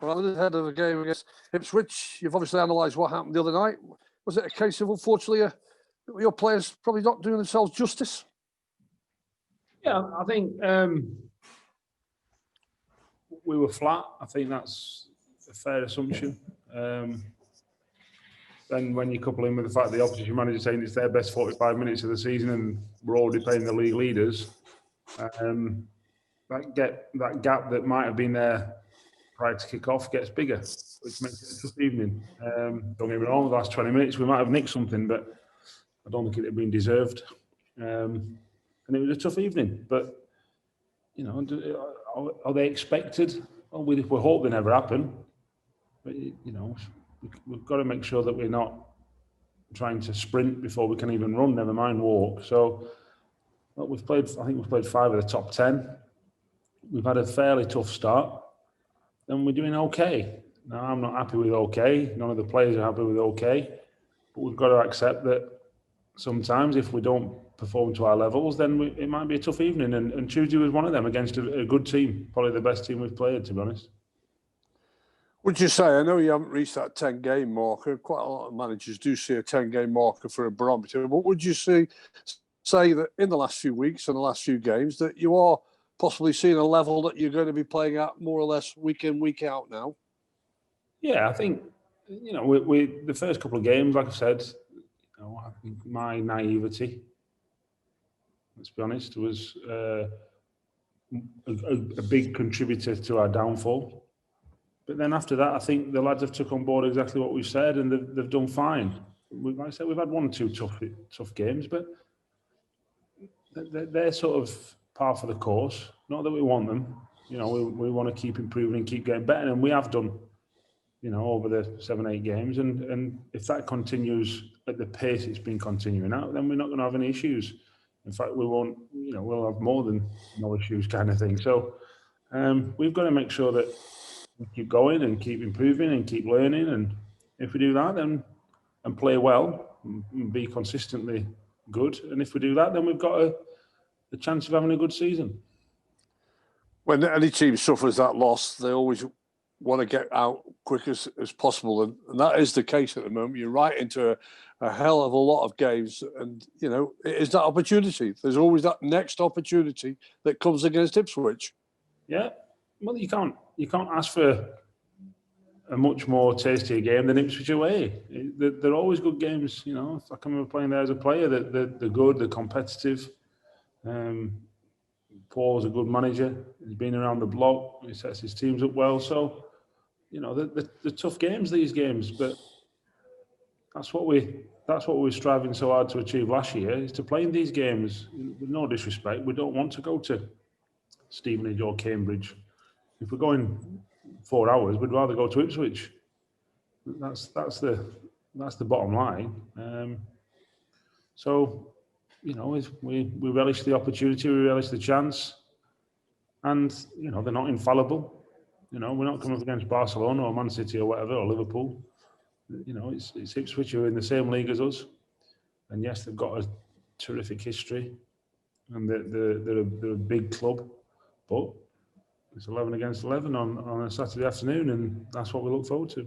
well, ahead of the game against Ipswich. You've obviously analysed what happened the other night. Was it a case of, unfortunately, your players probably not doing themselves justice? Yeah, I think we were flat. I think that's a fair assumption. Then when you couple in with the fact the opposition manager saying it's their best 45 minutes of the season and we're already playing the league leaders, that gap that might have been there prior to kick off gets bigger, which makes it a tough evening. Don't get me wrong, the last 20 minutes we might have nicked something, but I don't think it had been deserved. And it was a tough evening. But, you know, are they expected? Well, we hope they never happen. But, you know, we've got to make sure that we're not trying to sprint before we can even run, never mind walk. So, well, I think we've played 5 of the top 10. We've had a fairly tough start, and we're doing okay. Now, I'm not happy with okay. None of the players are happy with okay. But we've got to accept that sometimes if we don't perform to our levels, then it might be a tough evening. And Tuesday was one of them against a good team, probably the best team we've played, to be honest. Would you say, I know you haven't reached that 10-game marker, quite a lot of managers do see a 10-game marker for a barometer, but would you say that in the last few weeks and the last few games that you are possibly seeing a level that you're going to be playing at more or less week in, week out now? Yeah, I think, you know, we the first couple of games, like I said, you know, I think my naivety, let's be honest, was a big contributor to our downfall. But then after that, I think the lads have took on board exactly what we've said, and they've done fine. Like I said, we've had 1 or 2 tough games, but they're sort of par for the course. Not that we want them. You know, we want to keep improving and keep getting better, and we have done, you know, over the 7-8 games. And if that continues at the pace it's been continuing at, then we're not going to have any issues. In fact, we won't, you know, we'll have more than no issues kind of thing. So we've got to make sure that we keep going and keep improving and keep learning. And if we do that, then and play well and be consistently good. And if we do that, then we've got a chance of having a good season. When any team suffers that loss, they always want to get out quick as possible. And that is the case at the moment. You're right into a hell of a lot of games. And, you know, it is that opportunity. There's always that next opportunity that comes against Ipswich. Yeah. Well, you can't ask for a much more tastier game than Ipswich away. They're always good games, you know. I can remember playing there as a player. They're good, they're competitive. Paul's a good manager. He's been around the block. He sets his teams up well. So, you know, they're tough games, these games. But that's what we're striving so hard to achieve last year, is to play in these games. With no disrespect, we don't want to go to Stevenage or Cambridge. If we're going 4 hours, we'd rather go to Ipswich. That's the bottom line. So, you know, we relish the opportunity, we relish the chance, and you know they're not infallible. You know, we're not coming up against Barcelona or Man City or whatever, or Liverpool. You know, it's Ipswich who are in the same league as us, and yes, they've got a terrific history, and they're a big club, but it's 11 against 11 on a Saturday afternoon, and that's what we look forward to.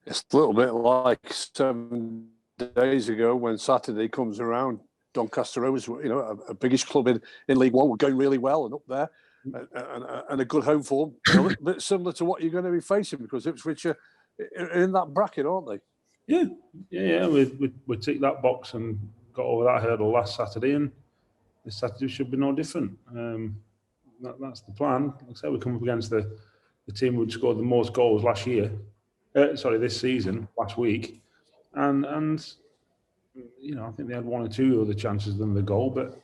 It's a little bit like 7 days ago when Saturday comes around. Doncaster Rovers, you know, a biggish club in League One, were going really well and up there, and a good home form. A little bit similar to what you're going to be facing, because Ipswich are in that bracket, aren't they? Yeah. We ticked that box and got over that hurdle last Saturday, and this Saturday should be no different. That's the plan. Like I said, we come up against the team who'd scored the most goals this season, last week, and you know, I think they had 1 or 2 other chances than the goal, but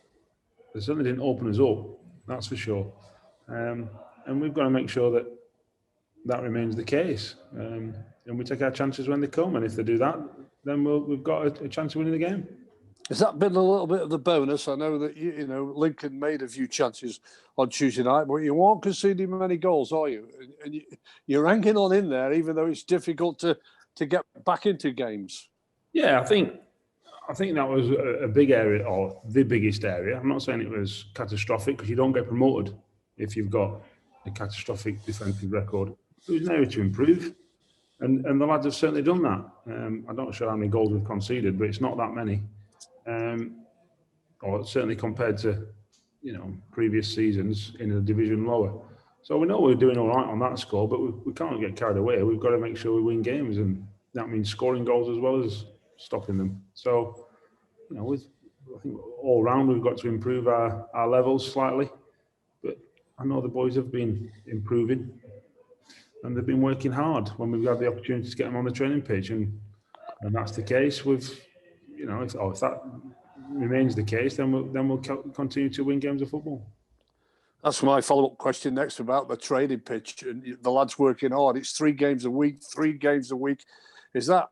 they certainly didn't open us up, that's for sure. And we've got to make sure that remains the case. And we take our chances when they come, and if they do that, then we've got a chance of winning the game. Has that been a little bit of the bonus? I know that you know Lincoln made a few chances on Tuesday night, but you aren't conceding many goals, are you? And you're hanging on in there, even though it's difficult to get back into games. Yeah, I think that was a big area, or the biggest area. I'm not saying it was catastrophic, because you don't get promoted if you've got a catastrophic defensive record. There was an area to improve, and the lads have certainly done that. I'm not sure how many goals we've conceded, but it's not that many, or certainly compared to previous seasons in a division lower. So we know we're doing all right on that score, but we can't get carried away. We've got to make sure we win games, and that means scoring goals as well as stopping them. So, I think all round we've got to improve our levels slightly. But I know the boys have been improving, and they've been working hard when we've had the opportunity to get them on the training pitch, and that's the case. If that remains the case, then we'll continue to win games of football. That's my follow-up question next about the training pitch and the lads working hard. It's 3 games a week. Is that,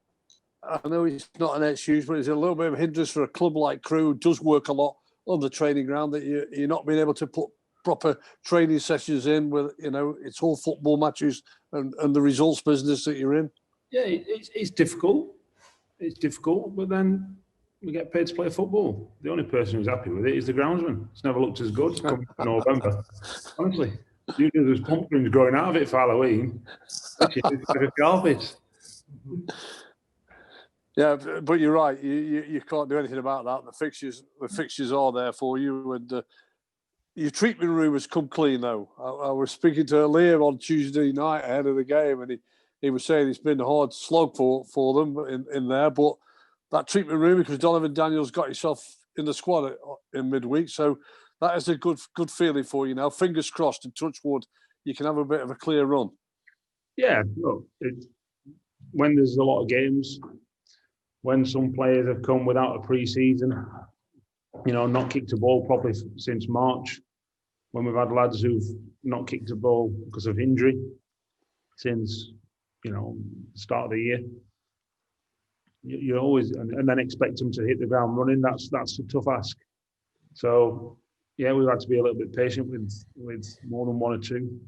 I know it's not an excuse, but is it a little bit of a hindrance for a club like Crewe who does work a lot on the training ground that you're not being able to put proper training sessions in with, it's all football matches and the results business that you're in? Yeah, it's difficult. It's difficult, but then we get paid to play football. The only person who's happy with it is the groundsman. It's never looked as good coming to November. Honestly, usually there's pumpkins growing out of it for Halloween. It's like a carpet. Yeah, but you're right. You can't do anything about that. The fixtures are there for you, and your treatment room has come clean though. I was speaking to Liam on Tuesday night ahead of the game, and he was saying it's been a hard slog for them in there, but that treatment room, because Donovan Daniels got himself in the squad in midweek, so that is a good feeling for you now. Fingers crossed and touch wood, you can have a bit of a clear run. Yeah, look, when there's a lot of games, when some players have come without a pre-season, not kicked a ball properly since March, when we've had lads who've not kicked a ball because of injury since, the start of the year, you always, and then expect them to hit the ground running. That's a tough ask. So, yeah, we've had to be a little bit patient with more than 1 or 2.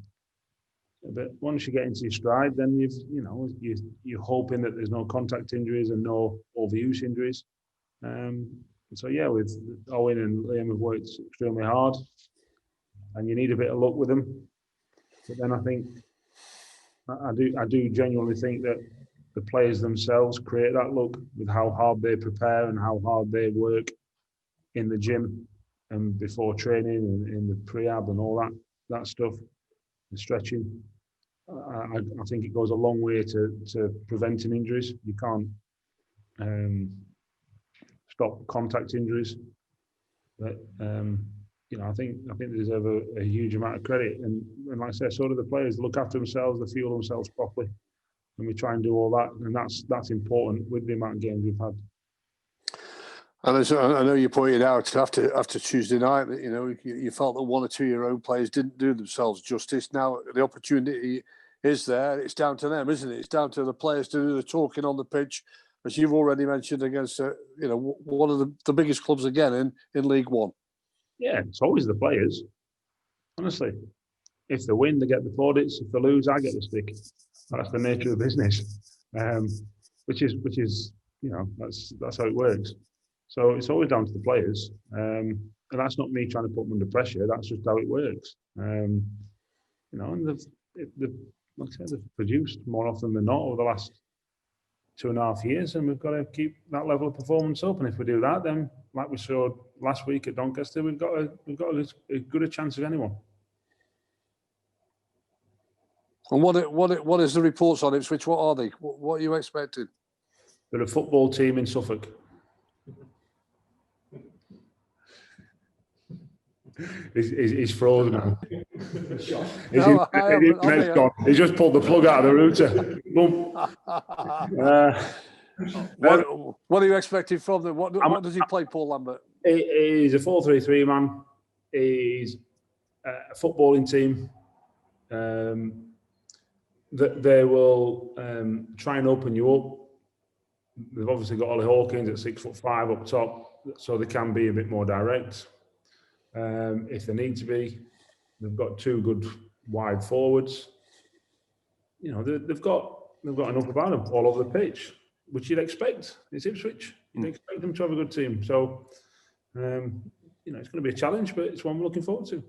But once you get into your stride, then you're hoping that there's no contact injuries and no overuse injuries. So yeah, with Owen and Liam have worked extremely hard, and you need a bit of luck with them. But then I think I do genuinely think that the players themselves create that luck with how hard they prepare and how hard they work in the gym and before training and in the pre-ab and all that stuff, the stretching. I think it goes a long way to preventing injuries. You can't stop contact injuries, but I think they deserve a huge amount of credit. And like I said, so do the players. They look after themselves, they fuel themselves properly, and we try and do all that. And that's important with the amount of games we've had. And as I know you pointed out after Tuesday night that you felt that 1 or 2 of your own players didn't do themselves justice. Now the opportunity is there. It's down to them, isn't it? It's down to the players to do the talking on the pitch, as you've already mentioned, against one of the biggest clubs again in League One. Yeah, it's always the players. Honestly, if they win, they get the plaudits. If they lose, I get the stick. That's the nature of the business. Which is that's how it works. So it's always down to the players, and that's not me trying to put them under pressure. That's just how it works. And like I said, they've produced more often than not over the last 2.5 years, and we've got to keep that level of performance up. And if we do that, then like we saw last week at Doncaster, we've got as good a chance as anyone. And what is the reports on Ipswich? What are they? What are you expecting? They're a football team in Suffolk. He's frozen now. He's just pulled the plug out of the router. What are you expecting from them? What does he play, Paul Lambert? He's a 4-3-3 man. He's a footballing team. That they will try and open you up. They've obviously got Ollie Hawkins at 6'5" up top, so they can be a bit more direct. If they need to be, they've got 2 good wide forwards. They've got enough about them all over the pitch, which you'd expect. It's Ipswich. You'd expect them to have a good team. So, it's going to be a challenge, but it's one we're looking forward to.